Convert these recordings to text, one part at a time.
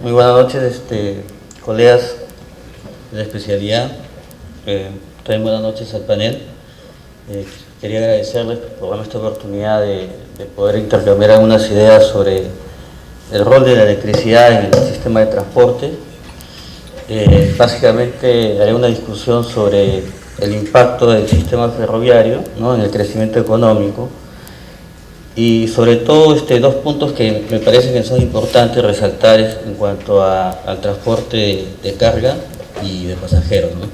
Muy buenas noches, colegas de la especialidad. También buenas noches al panel. Quería agradecerles por darme esta oportunidad de poder intercambiar algunas ideas sobre el rol de la electricidad en el sistema de transporte. Básicamente haré una discusión sobre el impacto del sistema ferroviario, ¿no?, en el crecimiento económico, y sobre todo dos puntos que me parecen que son importantes resaltar en cuanto al transporte de carga y de pasajeros, ¿no?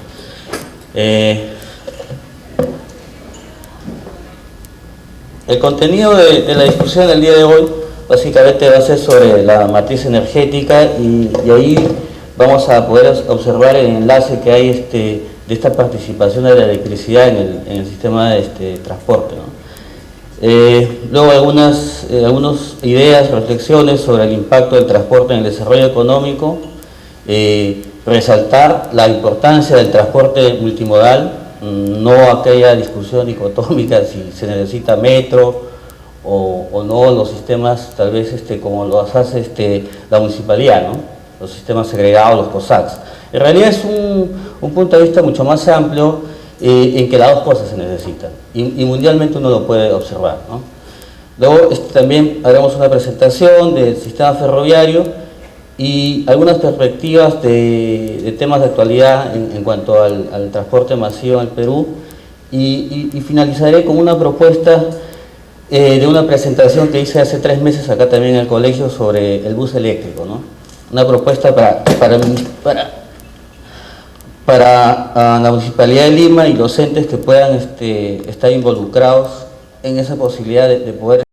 El contenido de la discusión del día de hoy básicamente va a ser sobre la matriz energética y ahí vamos a poder observar el enlace que hay de esta participación de la electricidad en el sistema de transporte, ¿no? Luego algunas ideas, reflexiones sobre el impacto del transporte en el desarrollo económico, resaltar la importancia del transporte multimodal, no aquella discusión dicotómica si se necesita metro o no, los sistemas tal vez como los hace la municipalidad, ¿no?, los sistemas segregados, los COSACs. En realidad es un punto de vista mucho más amplio, en que las dos cosas se necesitan y mundialmente uno lo puede observar, ¿no? Luego también haremos una presentación del sistema ferroviario y algunas perspectivas de temas de actualidad en cuanto al transporte masivo en el Perú y finalizaré con una propuesta de una presentación que hice hace 3 meses acá también en el colegio sobre el bus eléctrico, ¿no? Una propuesta para la Municipalidad de Lima y los entes que puedan estar involucrados en esa posibilidad de poder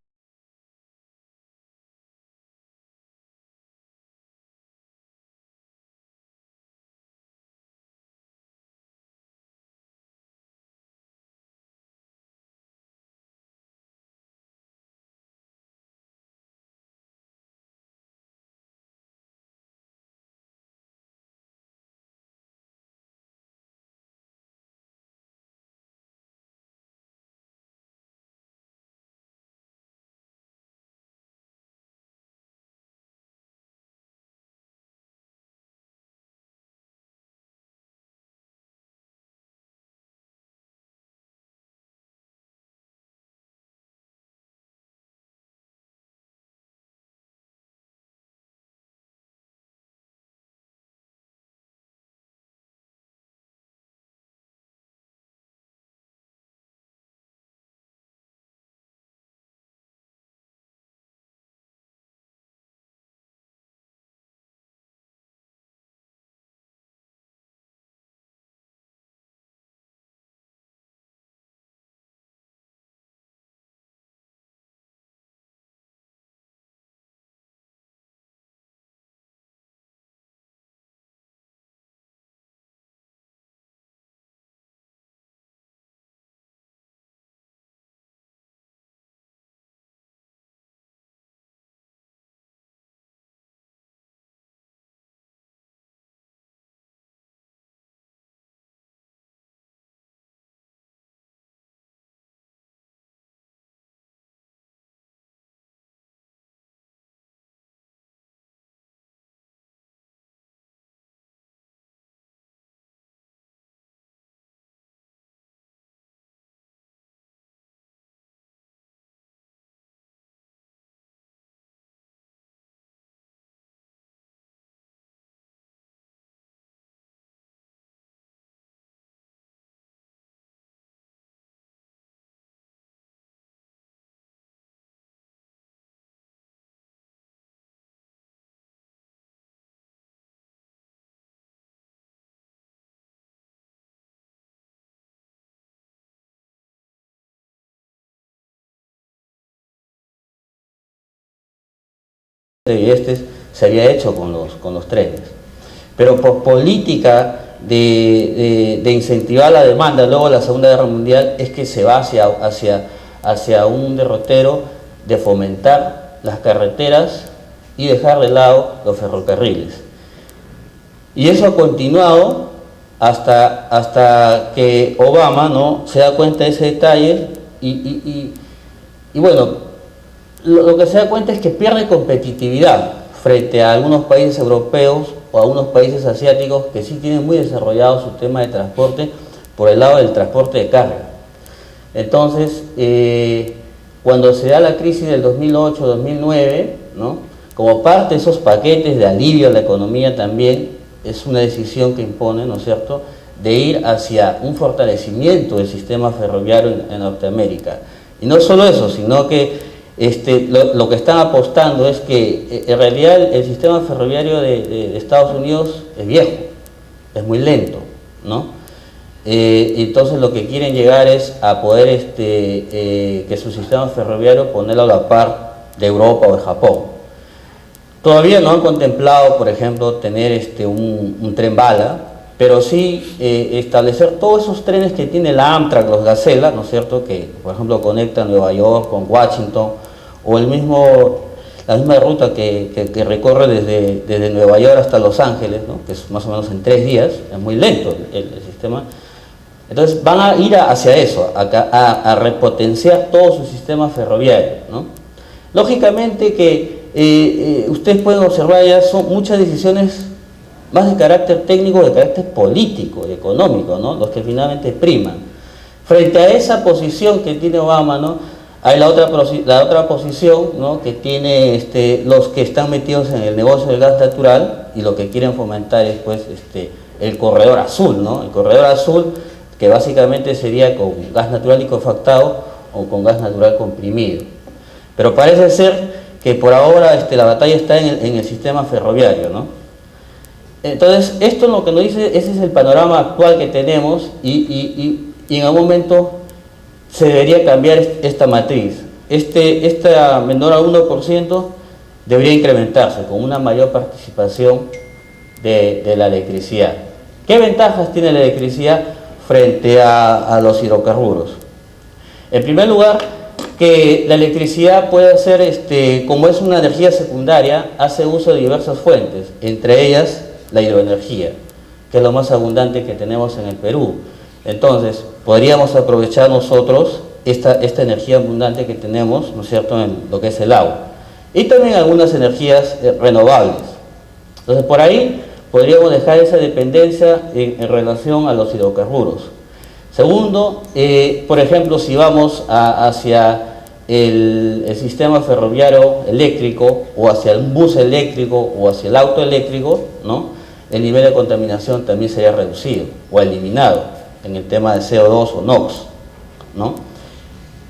se había hecho con los trenes, pero por política de incentivar la demanda luego de la Segunda Guerra Mundial es que se va hacia un derrotero de fomentar las carreteras y dejar de lado los ferrocarriles, y eso ha continuado hasta que Obama, ¿no?, se da cuenta de ese detalle y bueno, lo que se da cuenta es que pierde competitividad frente a algunos países europeos o a algunos países asiáticos que sí tienen muy desarrollado su tema de transporte por el lado del transporte de carga. Entonces, cuando se da la crisis del 2008-2009, ¿no?, como parte de esos paquetes de alivio a la economía también, es una decisión que impone, ¿no es cierto?, de ir hacia un fortalecimiento del sistema ferroviario en Norteamérica. Y no solo eso, sino que lo que están apostando es que en realidad el sistema ferroviario de Estados Unidos es viejo, es muy lento, ¿no? Entonces lo que quieren llegar es a poder que su sistema ferroviario ponerlo a la par de Europa o de Japón. Todavía no han contemplado, por ejemplo, tener un tren bala, pero sí establecer todos esos trenes que tiene la Amtrak, los Gacela, ¿no es cierto?, que por ejemplo conectan Nueva York con Washington, o la misma ruta que recorre desde Nueva York hasta Los Ángeles, ¿no?, que es más o menos en 3 días, es muy lento el sistema. Entonces van a ir hacia eso, a repotenciar todo su sistema ferroviario, ¿no? Lógicamente que ustedes pueden observar ya son muchas decisiones más de carácter técnico, de carácter político y económico, ¿no?, los que finalmente priman. Frente a esa posición que tiene Obama, ¿no?, hay la otra posición, ¿no?, que tiene los que están metidos en el negocio del gas natural y lo que quieren fomentar es pues, el corredor azul, ¿no?, el corredor azul, que básicamente sería con gas natural licuefactado o con gas natural comprimido. Pero parece ser que por ahora la batalla está en el sistema ferroviario, ¿no? Entonces, esto lo que nos dice, ese es el panorama actual que tenemos y en algún momento se debería cambiar esta matriz. Esta menor al 1% debería incrementarse con una mayor participación de la electricidad. ¿Qué ventajas tiene la electricidad frente a los hidrocarburos? En primer lugar, que la electricidad puede ser, como es una energía secundaria, hace uso de diversas fuentes, entre ellas la hidroenergía, que es lo más abundante que tenemos en el Perú. Entonces, podríamos aprovechar nosotros esta energía abundante que tenemos, ¿no es cierto?, en lo que es el agua. Y también algunas energías renovables. Entonces, por ahí podríamos dejar esa dependencia en relación a los hidrocarburos. Segundo, por ejemplo, si vamos hacia el sistema ferroviario eléctrico, o hacia el bus eléctrico, o hacia el auto eléctrico, ¿no?, el nivel de contaminación también sería reducido o eliminado en el tema de CO2 o NOx, ¿no?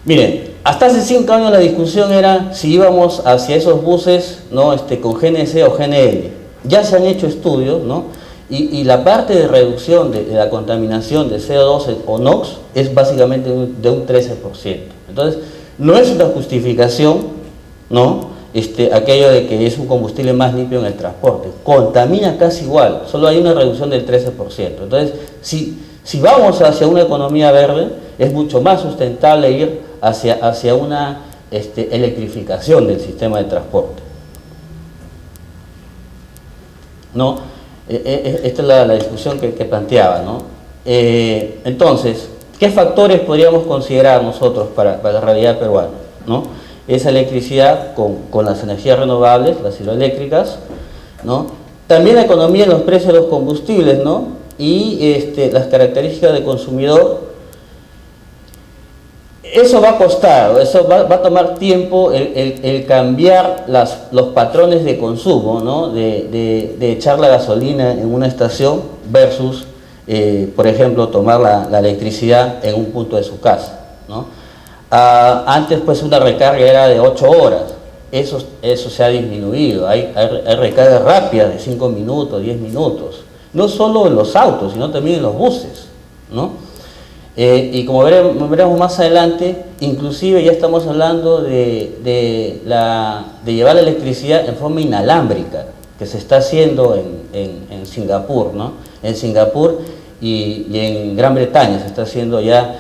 Miren, hasta hace 5 años la discusión era si íbamos hacia esos buses, ¿no?, con GNC o GNL. Ya se han hecho estudios, ¿no?, y la parte de reducción de la contaminación de CO2 o NOx es básicamente de un 13%. Entonces, no es una justificación, ¿no?, aquello de que es un combustible más limpio en el transporte. Contamina casi igual, solo hay una reducción del 13%. Entonces, si vamos hacia una economía verde, es mucho más sustentable ir hacia una electrificación del sistema de transporte, ¿no? Esta es la discusión que planteaba, ¿no? Entonces, ¿qué factores podríamos considerar nosotros para la realidad peruana, ¿no? Esa electricidad con las energías renovables, las hidroeléctricas, ¿no? También la economía en los precios de los combustibles, ¿no?, y las características del consumidor. Eso va a costar, eso va a tomar tiempo el cambiar los patrones de consumo, ¿no?, de echar la gasolina en una estación versus, por ejemplo, tomar la electricidad en un punto de su casa, ¿no? Antes pues una recarga era de 8 horas, eso se ha disminuido, hay recargas rápidas de 5 minutos, 10 minutos, no solo en los autos, sino también en los buses, ¿no? Y como veremos más adelante, inclusive ya estamos hablando de llevar la electricidad en forma inalámbrica, que se está haciendo en Singapur, ¿no? En Singapur y en Gran Bretaña se está haciendo ya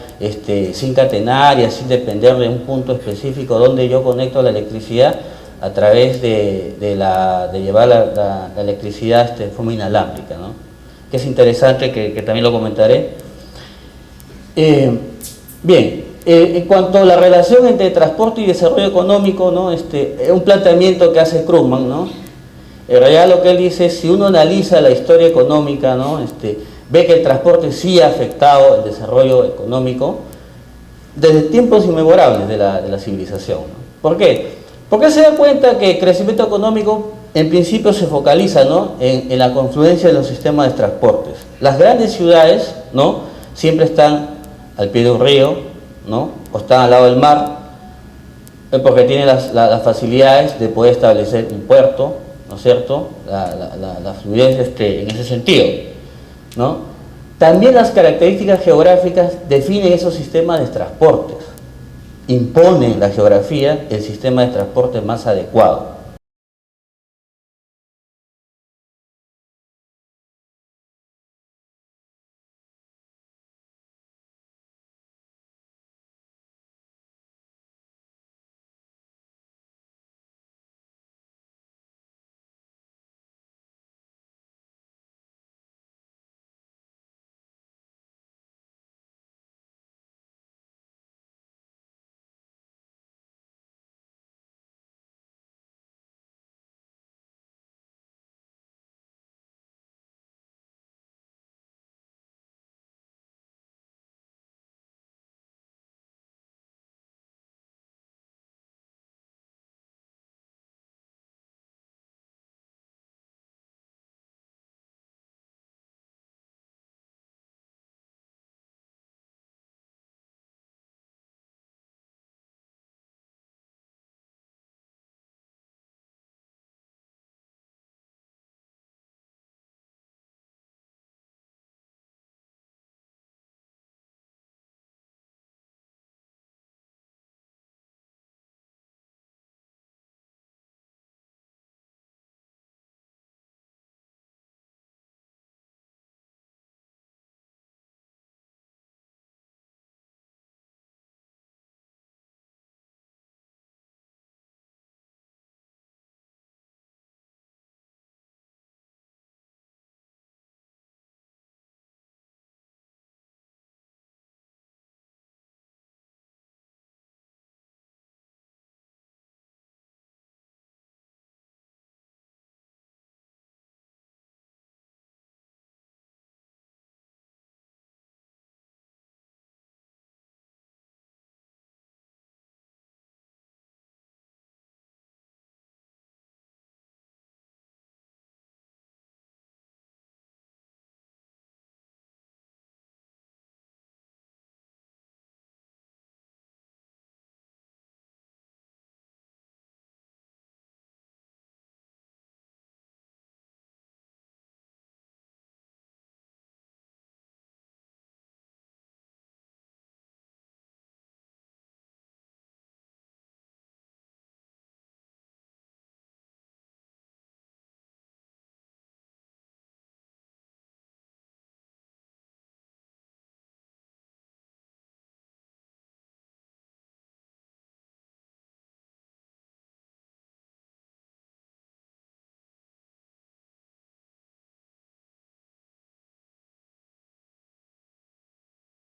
sin catenaria, sin depender de un punto específico donde yo conecto la electricidad a través de llevar la electricidad en forma inalámbrica, ¿no? Que es interesante, que también lo comentaré. Bien, en cuanto a la relación entre transporte y desarrollo económico, ¿no?, un planteamiento que hace Krugman, ¿no?, En realidad lo que él dice es, si uno analiza la historia económica, ¿no? Ve que el transporte sí ha afectado el desarrollo económico desde tiempos inmemorables de la civilización, ¿no? ¿Por qué? Porque se da cuenta que el crecimiento económico en principio se focaliza, ¿no? en la confluencia de los sistemas de transportes. Las grandes ciudades, ¿no? Siempre están al pie de un río, ¿no? O están al lado del mar, porque tienen las facilidades de poder establecer un puerto, ¿no es cierto? La fluidez en ese sentido, ¿no? También las características geográficas definen esos sistemas de transportes, imponen la geografía el sistema de transporte más adecuado.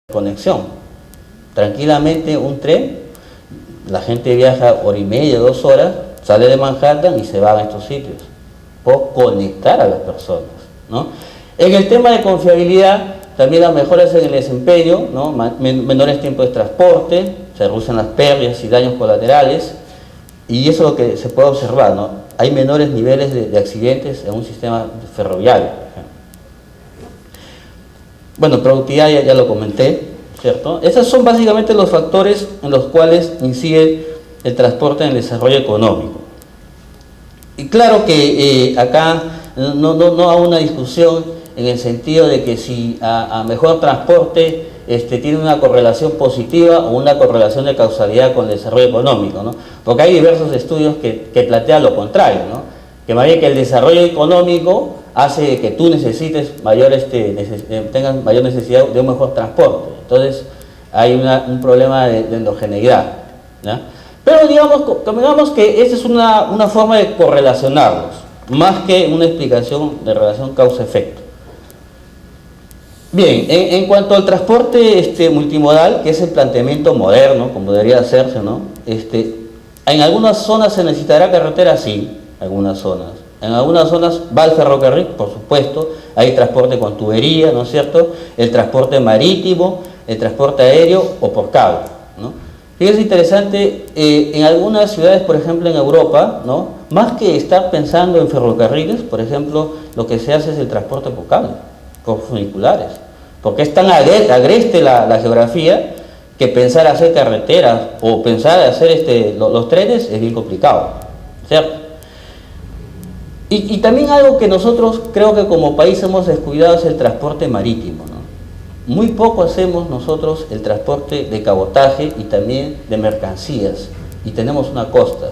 Conexión. Tranquilamente un tren, la gente viaja hora y media, 2 horas, sale de Manhattan y se va a estos sitios, por conectar a las personas, ¿no? En el tema de confiabilidad, también las mejoras en el desempeño, ¿no? Menores tiempos de transporte, se reducen las pérdidas y daños colaterales, y eso es lo que se puede observar, ¿no? Hay menores niveles de accidentes en un sistema ferroviario. Bueno, productividad ya lo comenté, ¿cierto? Esos son básicamente los factores en los cuales incide el transporte en el desarrollo económico. Y claro que acá no hay una discusión en el sentido de que si a mejor transporte tiene una correlación positiva o una correlación de causalidad con el desarrollo económico, ¿no? Porque hay diversos estudios que plantean lo contrario, ¿no? Que más bien que el desarrollo económico hace que tú necesites tengas mayor necesidad de un mejor transporte. Entonces hay un problema de endogeneidad, ¿no? Pero digamos que esta es una forma de correlacionarlos, más que una explicación de relación causa-efecto. Bien, en cuanto al transporte multimodal, que es el planteamiento moderno, como debería hacerse, ¿no? En algunas zonas se necesitará carretera, sí, algunas zonas. En algunas zonas va el ferrocarril, por supuesto, hay transporte con tubería, ¿no es cierto? El transporte marítimo, el transporte aéreo o por cable, ¿no? Fíjense interesante, en algunas ciudades, por ejemplo en Europa, ¿no? Más que estar pensando en ferrocarriles, por ejemplo, lo que se hace es el transporte por cable, por funiculares, porque es tan agreste la geografía que pensar hacer carreteras o pensar hacer los trenes es bien complicado, ¿cierto? Y también algo que nosotros creo que como país hemos descuidado es el transporte marítimo, ¿no? Muy poco hacemos nosotros el transporte de cabotaje y también de mercancías, y tenemos una costa,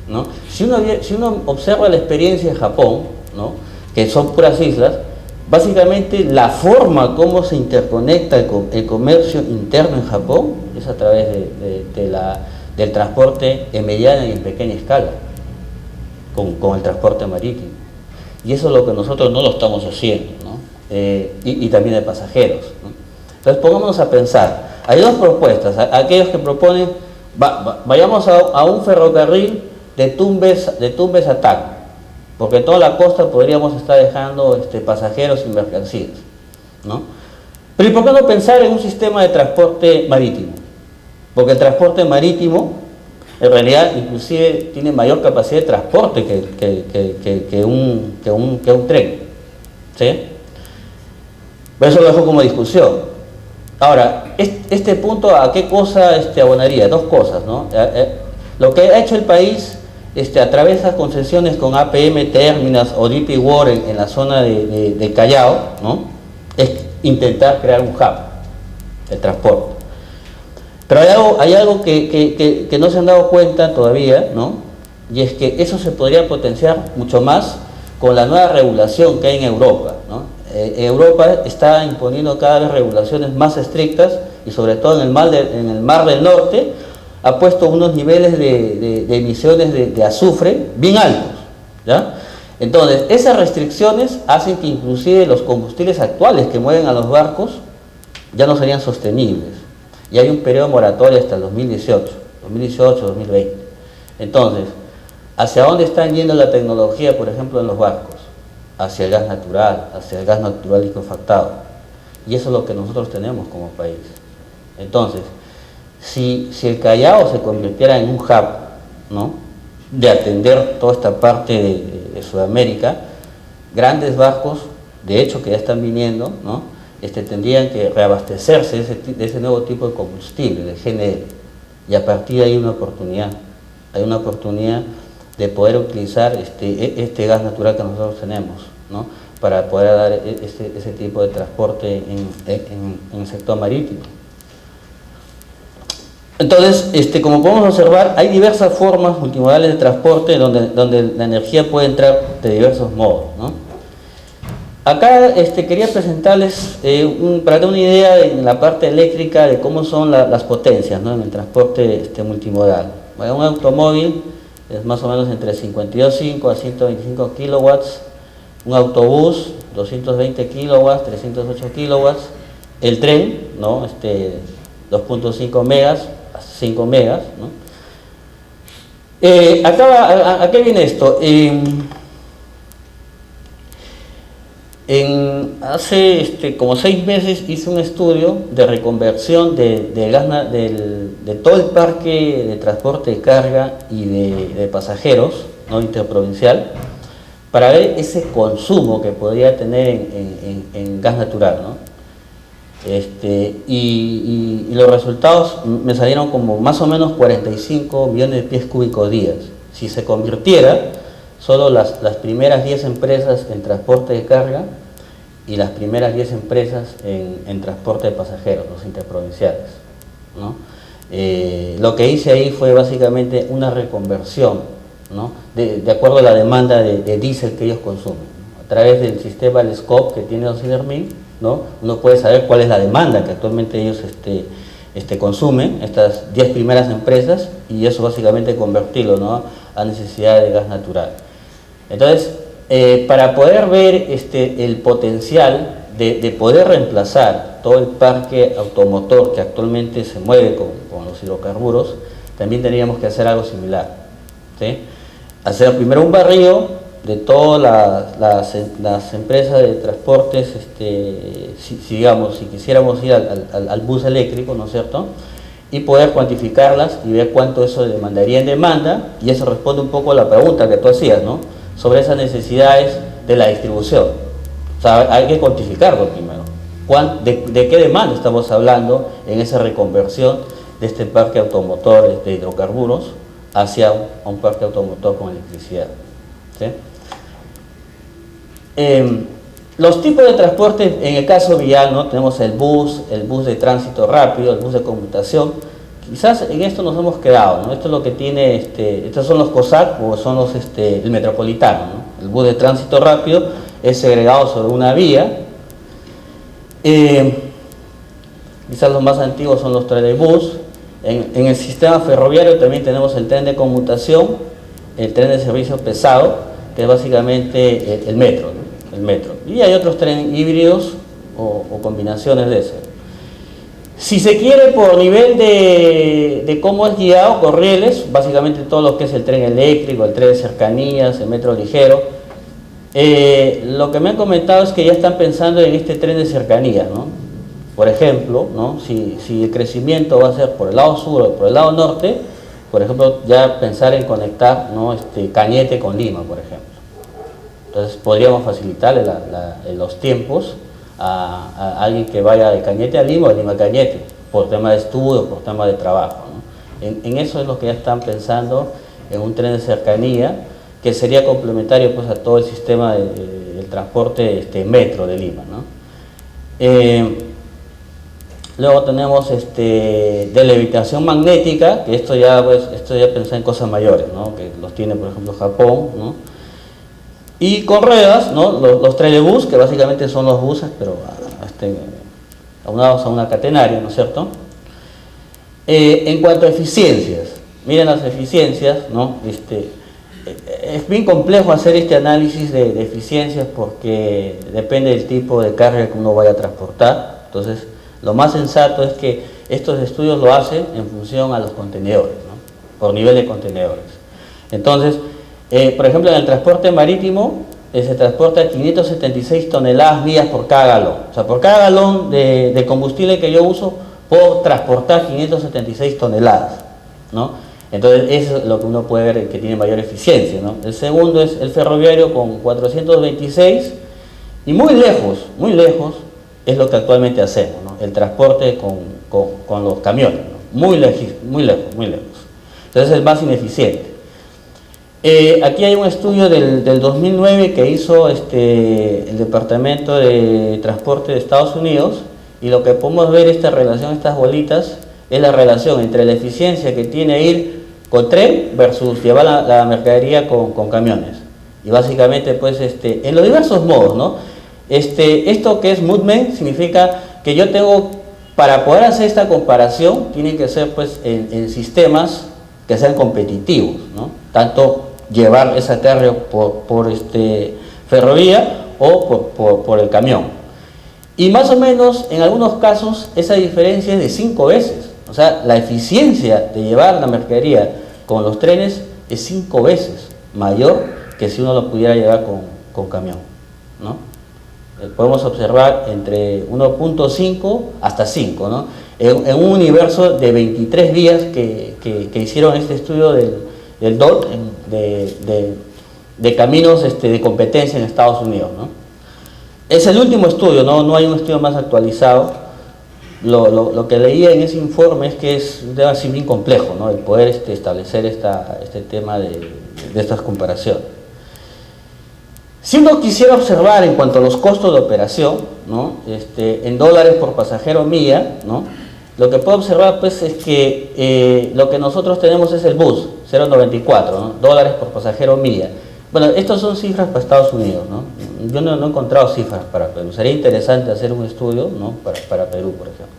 ¿no? Si uno observa la experiencia en Japón, ¿no? Que son puras islas, básicamente la forma como se interconecta el comercio interno en Japón es a través del transporte en mediana y en pequeña escala, con el transporte marítimo. Y eso es lo que nosotros no lo estamos haciendo, ¿no? Y también de pasajeros, ¿no? Entonces pongámonos a pensar. Hay dos propuestas. Aquellos que proponen, vayamos a un ferrocarril de Tumbes a Tacna, porque toda la costa podríamos estar dejando pasajeros y mercancías, ¿no? Pero ¿y por qué no pensar en un sistema de transporte marítimo? Porque el transporte marítimo en realidad inclusive tiene mayor capacidad de transporte que un tren, ¿sí? Pero eso lo dejo como discusión. Ahora, este punto, ¿a qué cosa abonaría? Dos cosas, ¿no? Lo que ha hecho el país a través de las concesiones con APM Terminals o DP World en la zona de Callao, ¿no? Es intentar crear un hub de transporte. Pero hay algo que no se han dado cuenta todavía, ¿no? Y es que eso se podría potenciar mucho más con la nueva regulación que hay en Europa, ¿no? Europa está imponiendo cada vez regulaciones más estrictas y sobre todo en el Mar del Norte ha puesto unos niveles de emisiones de azufre bien altos, ¿ya? Entonces, esas restricciones hacen que inclusive los combustibles actuales que mueven a los barcos ya no serían sostenibles. Y hay un periodo moratorio hasta el 2018-2020. Entonces, ¿hacia dónde están yendo la tecnología, por ejemplo, en los barcos? Hacia el gas natural liquefactado. Y eso es lo que nosotros tenemos como país. Entonces, si el Callao se convirtiera en un hub, ¿no? De atender toda esta parte de Sudamérica, grandes barcos, de hecho que ya están viniendo, ¿no? Tendrían que reabastecerse de ese nuevo tipo de combustible, de GNL, y a partir de ahí hay una oportunidad de poder utilizar este gas natural que nosotros tenemos, ¿no? Para poder dar ese tipo de transporte en el sector marítimo. Entonces, como podemos observar, hay diversas formas multimodales de transporte donde la energía puede entrar de diversos modos, ¿no? Acá quería presentarles, para dar una idea en la parte eléctrica de cómo son las potencias, ¿no? En el transporte multimodal. Bueno, un automóvil es más o menos entre 52.5 a 125 kilowatts, un autobús 220 kilowatts, 308 kilowatts, el tren, ¿no? 2.5 megas, 5 megas, ¿no? ¿A qué viene esto? Hace como 6 meses hice un estudio de reconversión de todo el parque de transporte de carga y de pasajeros, ¿no? Interprovincial, para ver ese consumo que podría tener en gas natural, ¿no? Y los resultados me salieron como más o menos 45 millones de pies cúbicos días. Si se convirtiera, solo las primeras 10 empresas en transporte de carga y las primeras 10 empresas en transporte de pasajeros, los interprovinciales, ¿no? Lo que hice ahí fue básicamente una reconversión, ¿no? De acuerdo a la demanda de diésel que ellos consumen, ¿no? A través del sistema del SCOP que tiene Osidermin, ¿no? Uno puede saber cuál es la demanda que actualmente ellos consumen, estas 10 primeras empresas, y eso básicamente convertirlo, ¿no? A necesidad de gas natural. Entonces, para poder ver el potencial de poder reemplazar todo el parque automotor que actualmente se mueve con los hidrocarburos, también tendríamos que hacer algo similar, ¿sí? Hacer primero un barrido de todas las empresas de transportes, digamos, si quisiéramos ir al bus eléctrico, ¿no es cierto?, y poder cuantificarlas y ver cuánto eso demandaría en demanda, y eso responde un poco a la pregunta que tú hacías, ¿no?, sobre esas necesidades de la distribución. O sea, hay que cuantificarlo primero. ¿De qué demanda estamos hablando en esa reconversión de este parque automotor de hidrocarburos hacia un parque automotor con electricidad? ¿Sí? Los tipos de transporte, en el caso vial, ¿no?, tenemos el bus de tránsito rápido, el bus de conmutación. Quizás en esto nos hemos quedado, ¿no? Esto es lo que tiene, estos son los COSAC o son los, el metropolitano, ¿no? El bus de tránsito rápido es segregado sobre una vía. Quizás los más antiguos son los trolebús. En el sistema ferroviario también tenemos el tren de conmutación, el tren de servicio pesado, que es básicamente el metro, ¿no?, el metro. Y hay otros trenes híbridos o combinaciones de eso. Si se quiere, por nivel de cómo es guiado, con rieles, básicamente todo lo que es el tren eléctrico, el tren de cercanías, el metro ligero. Lo que me han comentado es que ya están pensando en este tren de cercanías, ¿no? Por ejemplo, ¿no?, si el crecimiento va a ser por el lado sur o por el lado norte, por ejemplo, ya pensar en conectar, ¿no?, Cañete con Lima, por ejemplo. Entonces podríamos facilitarle los tiempos a alguien que vaya de Cañete a Lima o de Lima a Cañete, por tema de estudio, por tema de trabajo, ¿no? En eso es lo que ya están pensando, en un tren de cercanía, que sería complementario, pues, a todo el sistema del transporte metro de Lima, ¿no? Luego tenemos de levitación magnética, que esto ya pensar en cosas mayores, ¿no?, que los tiene, por ejemplo, Japón, ¿no? Y con ruedas, ¿no?, los trolebús, que básicamente son los buses, pero aunados a una catenaria, ¿no es cierto? En cuanto a eficiencias, miren las eficiencias, ¿no? Es bien complejo hacer este análisis de eficiencias porque depende del tipo de carga que uno vaya a transportar. Entonces, lo más sensato es que estos estudios lo hacen en función a los contenedores, ¿no?, por nivel de contenedores. Entonces, por ejemplo, en el transporte marítimo se transporta 576 toneladas millas por cada galón. O sea, por cada galón de combustible que yo uso, puedo transportar 576 toneladas, ¿no? Entonces, eso es lo que uno puede ver que tiene mayor eficiencia, ¿no? El segundo es el ferroviario con 426, y muy lejos es lo que actualmente hacemos, ¿no?, el transporte con los camiones, ¿no? Muy lejos. Entonces es más ineficiente. Aquí hay un estudio del 2009 que hizo el Departamento de Transporte de Estados Unidos, y lo que podemos ver, esta relación, estas bolitas, es la relación entre la eficiencia que tiene ir con tren versus llevar la mercadería con camiones. Y básicamente, pues, en los diversos modos, ¿no? Esto que es movement significa que yo tengo, para poder hacer esta comparación, tiene que ser, pues, en sistemas que sean competitivos, ¿no? Tanto llevar esa carga por ferrovía o por el camión. Y más o menos, en algunos casos, esa diferencia es de 5 veces. O sea, la eficiencia de llevar la mercadería con los trenes es 5 veces mayor que si uno lo pudiera llevar con camión, ¿no? Podemos observar entre 1.5 hasta 5, ¿no? En un universo de 23 días que hicieron este estudio del DOT de caminos de competencia en Estados Unidos, ¿no? Es el último estudio, no hay un estudio más actualizado. Lo que leía en ese informe es que debe ser bien complejo, ¿no?, el poder establecer este tema de estas comparaciones. Si uno quisiera observar en cuanto a los costos de operación, ¿no?, en dólares por pasajero milla, ¿no?, lo que puedo observar, pues, es que lo que nosotros tenemos es el bus, 0.94, ¿no?, dólares por pasajero milla. Bueno, estas son cifras para Estados Unidos, ¿no? Yo no he encontrado cifras para Perú. Sería interesante hacer un estudio, ¿no?, para Perú, por ejemplo.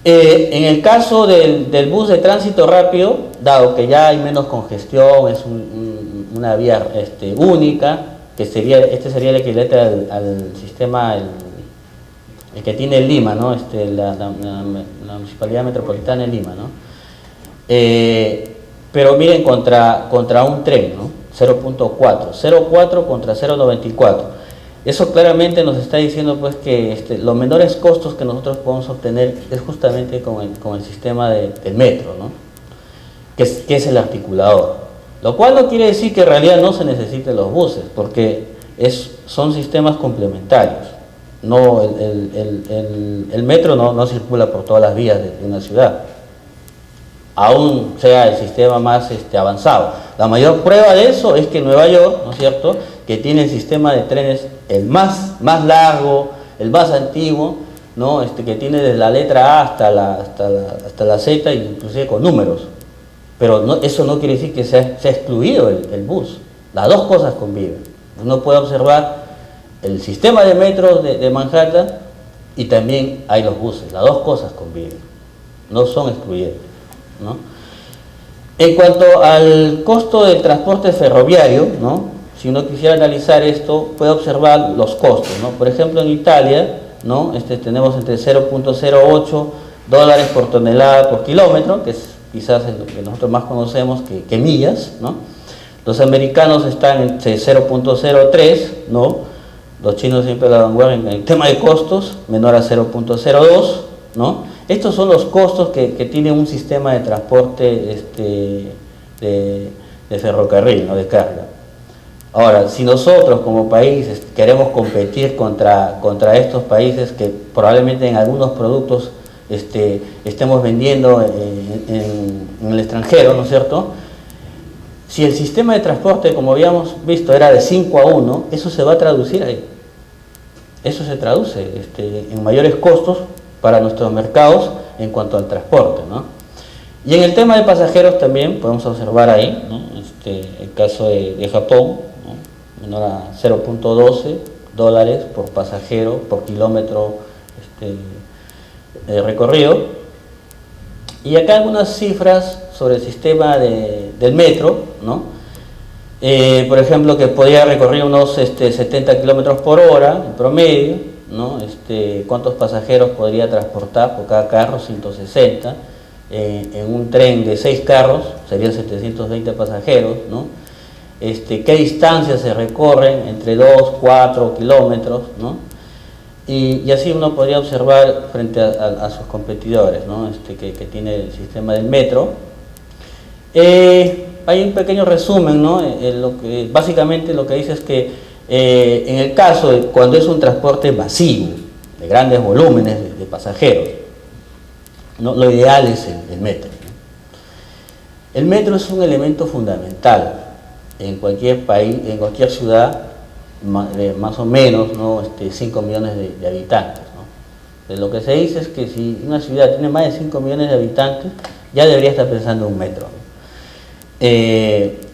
En el caso del bus de tránsito rápido, dado que ya hay menos congestión, es una vía única, que sería el equivalente al sistema el que tiene Lima, ¿no?, la Municipalidad Metropolitana de Lima, ¿no? Pero miren, contra un tren, ¿no? 0.4, 0.4 contra 0.94. Eso claramente nos está diciendo pues que los menores costos que nosotros podemos obtener es justamente con el sistema del metro, ¿no? que es el articulador. Lo cual no quiere decir que en realidad no se necesiten los buses, porque son sistemas complementarios. No, el metro no circula por todas las vías de una ciudad, aún sea el sistema más avanzado. La mayor prueba de eso es que Nueva York, ¿no es cierto?, que tiene el sistema de trenes el más largo, el más antiguo, ¿no? Que tiene desde la letra A hasta la Z, inclusive con números. Pero eso no quiere decir que se ha excluido el bus. Las dos cosas conviven. Uno puede observar el sistema de metro de Manhattan y también hay los buses. Las dos cosas conviven, no son excluyentes, ¿no? En cuanto al costo del transporte ferroviario, ¿no?, si uno quisiera analizar esto, puede observar los costos, ¿no? Por ejemplo, en Italia, ¿no?, tenemos entre 0.08 dólares por tonelada por kilómetro, que es quizás lo que nosotros más conocemos que millas, ¿no? Los americanos están entre 0.03, ¿no? Los chinos siempre la vanguardia en el tema de costos, menor a 0.02, ¿no? Estos son los costos que tiene un sistema de transporte de ferrocarril, ¿no?, de carga. Ahora, si nosotros como país queremos competir contra estos países que probablemente en algunos productos estemos vendiendo en el extranjero, ¿no es cierto? Si el sistema de transporte, como habíamos visto, era de 5-1, eso se va a traducir ahí. Eso se traduce en mayores costos para nuestros mercados en cuanto al transporte, ¿no? Y en el tema de pasajeros también podemos observar ahí, ¿no?, el caso de Japón, ¿no?, menor a 0.12 dólares por pasajero por kilómetro recorrido. Y acá algunas cifras sobre el sistema del metro, ¿no? Por ejemplo, que podría recorrer unos 70 kilómetros por hora en promedio, ¿no? ¿Cuántos pasajeros podría transportar por cada carro? 160. En un tren de 6 carros serían 720 pasajeros, ¿no? ¿Qué distancias se recorren? Entre 2, 4 kilómetros, ¿no? Y así uno podría observar frente a sus competidores, ¿no?, que tiene el sistema del metro. Hay un pequeño resumen, ¿no? Básicamente lo que dice es que en el caso de cuando es un transporte masivo, de grandes volúmenes de pasajeros, ¿no?, lo ideal es el metro, ¿no? El metro es un elemento fundamental en cualquier país, en cualquier ciudad, más o menos, ¿no?, 5 millones de habitantes, ¿no? Entonces, lo que se dice es que si una ciudad tiene más de 5 millones de habitantes, ya debería estar pensando en un metro, ¿no?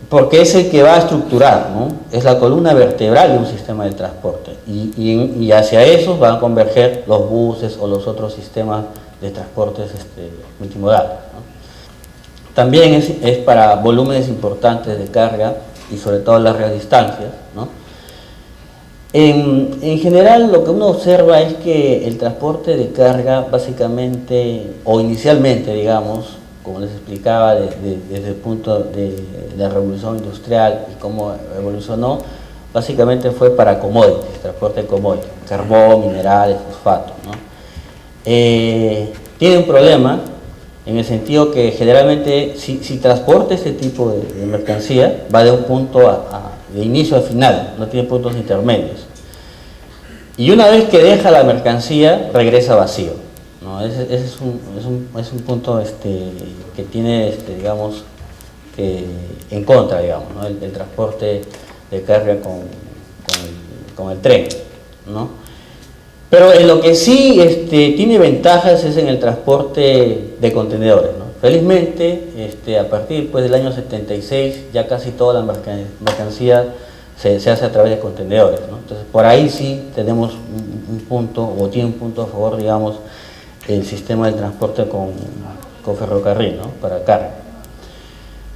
Porque es el que va a estructurar, ¿no?, es la columna vertebral de un sistema de transporte, y hacia esos van a converger los buses o los otros sistemas de transportes multimodales, ¿no? También es para volúmenes importantes de carga y sobre todo largas distancias, ¿no? En general, lo que uno observa es que el transporte de carga básicamente, o inicialmente, digamos, como les explicaba desde el punto de la revolución industrial y cómo evolucionó, básicamente fue para commodities, transporte de commodities, carbón, minerales, fosfatos, ¿no? Tiene un problema en el sentido que generalmente si transporta este tipo de mercancía va de un punto de inicio a final, no tiene puntos intermedios, y una vez que deja la mercancía regresa vacío, ¿no? Ese es un punto que tiene digamos en contra, digamos, ¿no?, el transporte de carga con el tren, ¿no? Pero en lo que sí tiene ventajas es en el transporte de contenedores, ¿no? Felizmente, a partir pues, del año 76, ya casi toda la mercancía se hace a través de contenedores, ¿no? Entonces, por ahí sí tenemos un punto, o tiene un punto a favor, digamos, el sistema de transporte con ferrocarril, ¿no?, para carga.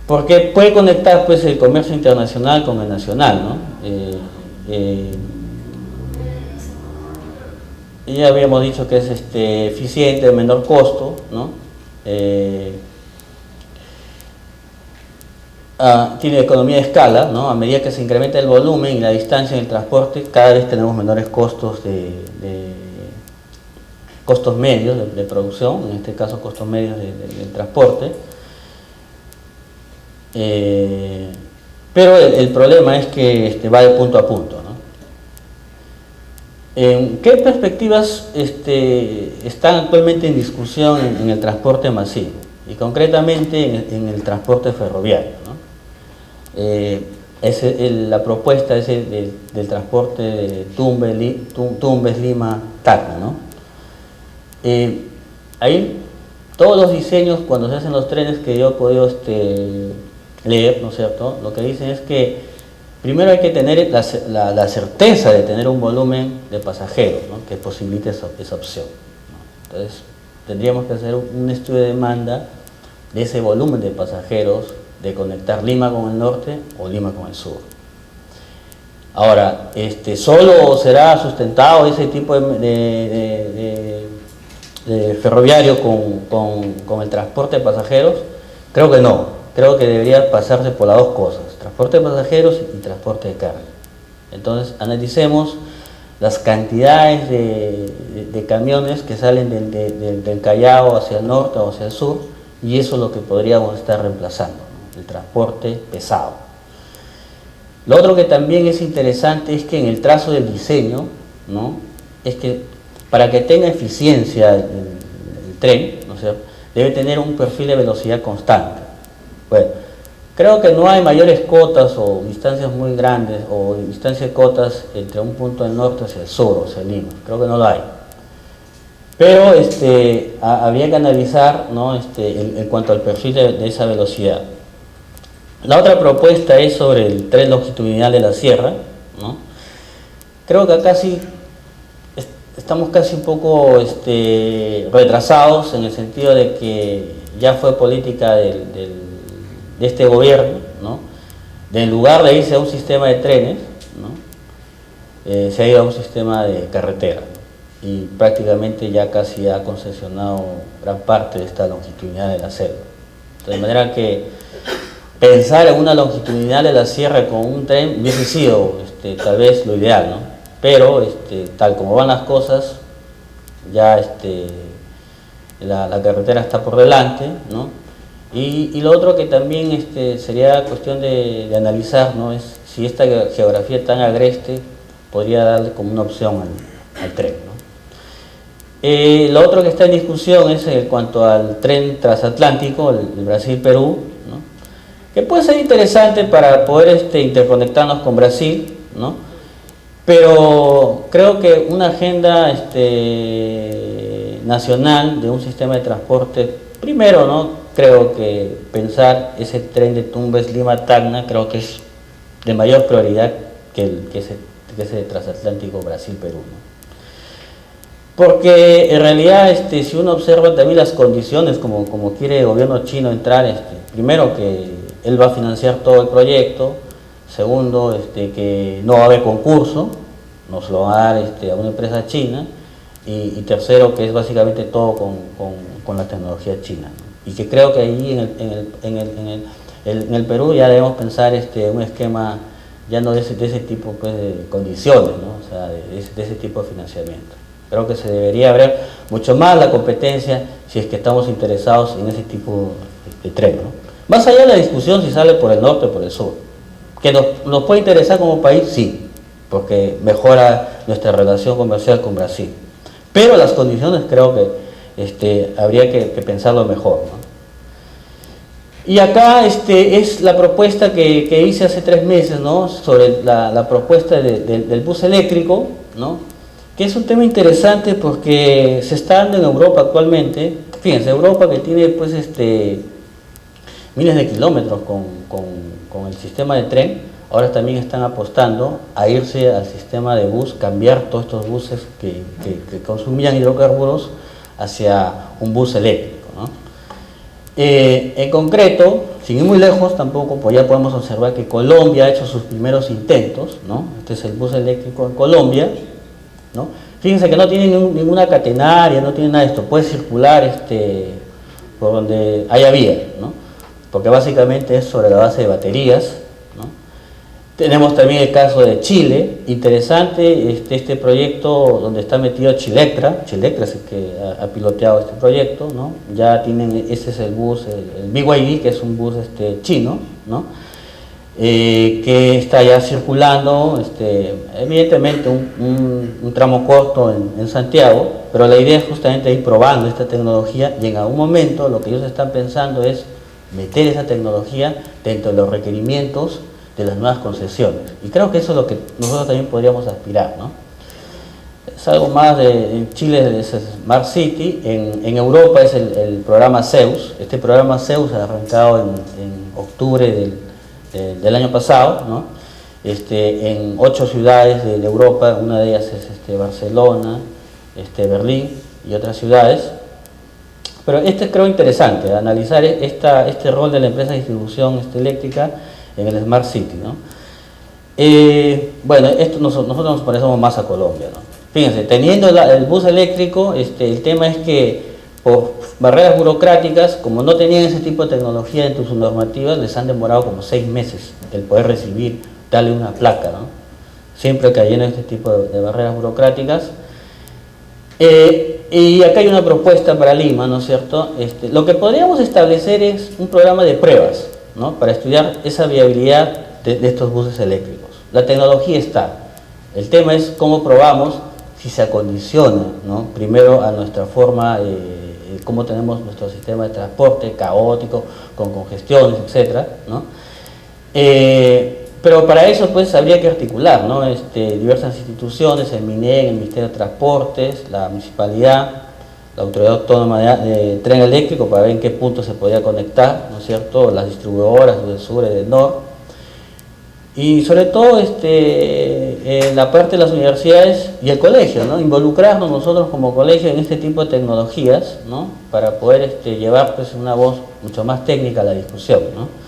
Porque puede conectar pues, el comercio internacional con el nacional, ¿no? Y ya habíamos dicho que es eficiente, de menor costo, ¿no? tiene economía de escala, ¿no? A medida que se incrementa el volumen y la distancia en el transporte, cada vez tenemos menores costos costos medios de producción, en este caso costos medios del transporte. Pero el problema es que va de punto a punto, ¿no? ¿Qué perspectivas están actualmente en discusión en el transporte masivo? Y concretamente en el transporte ferroviario, ¿no? La propuesta es del transporte de Tumbes, Lima, Tacna, ¿no? Ahí todos los diseños, cuando se hacen los trenes que yo he podido leer, ¿no es cierto?, lo que dicen es que primero hay que tener la certeza de tener un volumen de pasajeros, ¿no?, que posibilite esa opción, ¿no? Entonces tendríamos que hacer un estudio de demanda de ese volumen de pasajeros, de conectar Lima con el norte o Lima con el sur. Ahora, ¿solo será sustentado ese tipo de ferroviario con el transporte de pasajeros? Creo que no. Creo que debería pasarse por las dos cosas, transporte de pasajeros y transporte de carga. Entonces, analicemos las cantidades de camiones que salen del Callao hacia el norte o hacia el sur, y eso es lo que podríamos estar reemplazando, ¿no?, el transporte pesado. Lo otro que también es interesante es que en el trazo del diseño, ¿no?, es que para que tenga eficiencia el tren, ¿no?, debe tener un perfil de velocidad constante. Bueno, creo que no hay mayores cotas o distancias muy grandes o distancias cotas entre un punto del norte hacia el sur, hacia Lima. Creo que no lo hay. Pero habría que analizar, ¿no?, en cuanto al perfil de esa velocidad. La otra propuesta es sobre el tren longitudinal de la sierra, ¿no? Creo que acá sí estamos casi un poco retrasados, en el sentido de que ya fue política de este gobierno, ¿no?, de en lugar de irse a un sistema de trenes, ¿no?, se ha ido a un sistema de carretera, ¿no?, y prácticamente ya casi ha concesionado gran parte de esta longitudinal de la selva. De manera que pensar en una longitudinal de la sierra con un tren hubiese sido tal vez lo ideal, ¿no? Pero tal como van las cosas, ya la carretera está por delante, ¿no? Y lo otro que también sería cuestión de analizar, ¿no?, es si esta geografía tan agreste podría darle como una opción al tren, ¿no? Lo otro que está en discusión es en cuanto al tren transatlántico, el Brasil-Perú, ¿no?, que puede ser interesante para poder interconectarnos con Brasil, ¿no? Pero creo que una agenda nacional de un sistema de transporte, primero, ¿no?, creo que pensar ese tren de Tumbes, Lima, Tacna, creo que es de mayor prioridad que ese transatlántico Brasil-Perú, ¿no? Porque en realidad, si uno observa también las condiciones, como quiere el gobierno chino entrar, primero que él va a financiar todo el proyecto, segundo, que no va a haber concurso, nos lo va a dar a una empresa china, y tercero, que es básicamente todo con la tecnología china, ¿no? Y que creo que ahí en el Perú ya debemos pensar un esquema ya no de ese tipo, pues, de condiciones, ¿no?, o sea, de ese tipo de financiamiento. Creo que se debería abrir mucho más la competencia si es que estamos interesados en ese tipo de tren, ¿no? Más allá de la discusión si sale por el norte o por el sur, que nos puede interesar como país, sí, porque mejora nuestra relación comercial con Brasil, pero las condiciones creo que habría que pensarlo mejor, ¿no? Y acá es la propuesta que hice hace 3 meses, ¿no?, sobre la propuesta del bus eléctrico, ¿no?, que es un tema interesante porque se está dando en Europa actualmente. Fíjense, Europa, que tiene pues miles de kilómetros con el sistema de tren, ahora también están apostando a irse al sistema de bus, cambiar todos estos buses que consumían hidrocarburos hacia un bus eléctrico, ¿no? En concreto, sin ir muy lejos tampoco, pues ya podemos observar que Colombia ha hecho sus primeros intentos, ¿no? Este es el bus eléctrico en Colombia, ¿no? Fíjense que no tiene ninguna catenaria, no tiene nada de esto, puede circular por donde haya vía, ¿no? porque básicamente es sobre la base de baterías, ¿no? Tenemos también el caso de Chile, interesante este proyecto donde está metido Chilectra es el que ha piloteado este proyecto, ¿no? Ya tienen, ese es el bus, el BYD, que es un bus chino, ¿no? Que está ya circulando, evidentemente un tramo corto en Santiago, pero la idea es justamente ir probando esta tecnología y en algún momento lo que ellos están pensando es meter esa tecnología dentro de los requerimientos de las nuevas concesiones. Y creo que eso es lo que nosotros también podríamos aspirar, ¿no? Es algo más en Chile es Smart City, en Europa es el programa Zeus. Este programa Zeus ha arrancado en octubre del año pasado, ¿no? En 8 ciudades de Europa, una de ellas es Barcelona, Berlín y otras ciudades. Pero creo interesante, analizar este rol de la empresa de distribución eléctrica en el Smart City, ¿no? Bueno, nosotros nos parecemos más a Colombia, ¿no? Fíjense, teniendo el bus eléctrico, el tema es que por barreras burocráticas, como no tenían ese tipo de tecnología dentro de sus normativas, les han demorado como 6 meses el poder recibir, darle una placa, ¿no? Siempre cayendo en este tipo de barreras burocráticas. Y acá hay una propuesta para Lima, ¿no es cierto? Lo que podríamos establecer es un programa de pruebas, ¿no? Para estudiar esa viabilidad de estos buses eléctricos. La tecnología está. El tema es cómo probamos si se acondiciona, ¿no? Primero a nuestra forma, cómo tenemos nuestro sistema de transporte caótico, con congestiones, etcétera, ¿no? Pero para eso pues habría que articular, ¿no? Diversas instituciones, el MINEN, el Ministerio de Transportes, la Municipalidad, la Autoridad Autónoma de Tren Eléctrico, para ver en qué punto se podía conectar, ¿no es cierto?, las distribuidoras del sur y del norte, y sobre todo la parte de las universidades y el colegio, ¿no? Involucrarnos nosotros como colegio en este tipo de tecnologías, ¿no? Para poder llevar pues una voz mucho más técnica a la discusión, ¿no?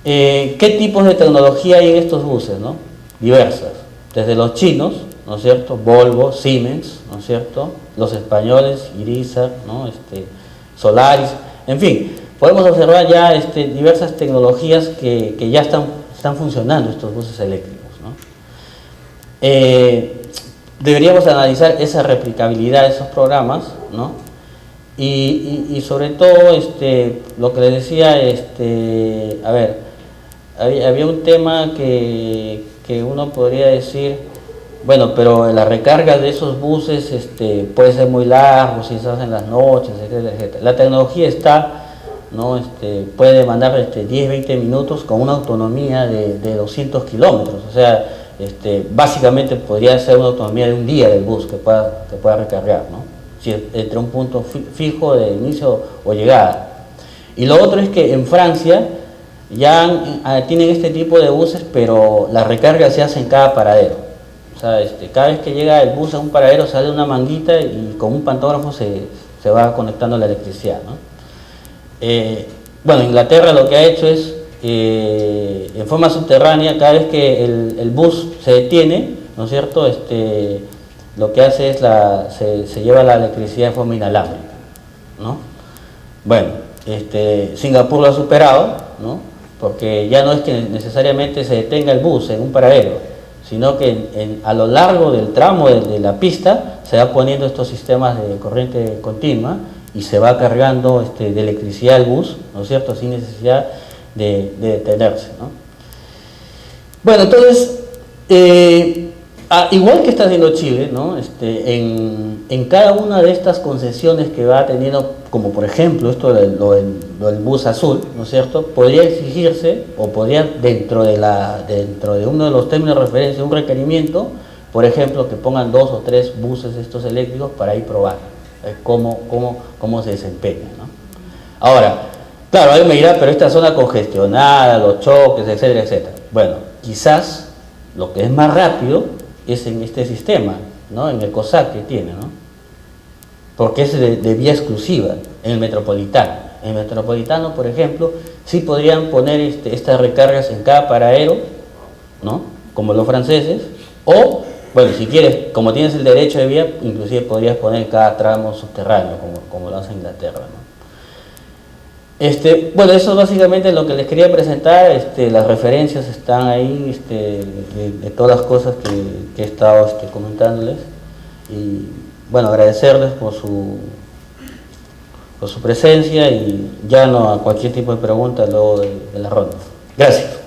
¿Qué tipos de tecnología hay en estos buses, ¿no? Diversas, desde los chinos, ¿no es cierto?, Volvo, Siemens, ¿no es cierto?, los españoles, Irizar, ¿no? Solaris, en fin, podemos observar ya diversas tecnologías que ya están funcionando estos buses eléctricos, ¿no? Deberíamos analizar esa replicabilidad de esos programas, ¿no? Y sobre todo, lo que les decía, a ver, había un tema que uno podría decir, bueno, pero la recarga de esos buses puede ser muy largo si se hace en las noches, etcétera, etcétera. La tecnología está, ¿no? Puede demandar 10, 20 minutos con una autonomía de 200 kilómetros, o sea, básicamente podría ser una autonomía de un día del bus que pueda recargar, ¿no? Si entre un punto fijo de inicio o llegada. Y lo otro es que en Francia ya tienen este tipo de buses, pero la recarga se hace en cada paradero. O sea, cada vez que llega el bus a un paradero sale una manguita y con un pantógrafo se va conectando la electricidad, ¿no? Bueno, Inglaterra lo que ha hecho es, en forma subterránea, cada vez que el bus se detiene, ¿no es cierto?, lo que hace es se lleva la electricidad de forma inalámbrica, ¿no? Bueno, Singapur lo ha superado, ¿no? Porque ya no es que necesariamente se detenga el bus en un paradero, sino que a lo largo del tramo de la pista se va poniendo estos sistemas de corriente continua y se va cargando de electricidad el bus, ¿no es cierto?, sin necesidad de detenerse, ¿no? Bueno, entonces, igual que está haciendo Chile, ¿no? En cada una de estas concesiones que va teniendo, como por ejemplo esto lo del bus azul, ¿no es cierto?, podría exigirse, o podría dentro de uno de los términos de referencia, un requerimiento, por ejemplo, que pongan 2 o 3 buses estos eléctricos para ir probando cómo se desempeñan, ¿no? Ahora, claro, alguien me dirá, pero esta zona congestionada, los choques, etcétera, etcétera. Bueno, quizás lo que es más rápido es en este sistema, ¿no?, en el COSAC que tiene, ¿no?, porque es de vía exclusiva en el metropolitano. En el metropolitano, por ejemplo, sí podrían poner estas recargas en cada paradero, ¿no?, como los franceses, o, bueno, si quieres, como tienes el derecho de vía, inclusive podrías poner cada tramo subterráneo, como lo hace Inglaterra, ¿no? Bueno, eso básicamente es lo que les quería presentar. Las referencias están ahí, de todas las cosas que he estado comentándoles. Y bueno, agradecerles por su presencia y ya no a cualquier tipo de pregunta luego de la ronda. Gracias.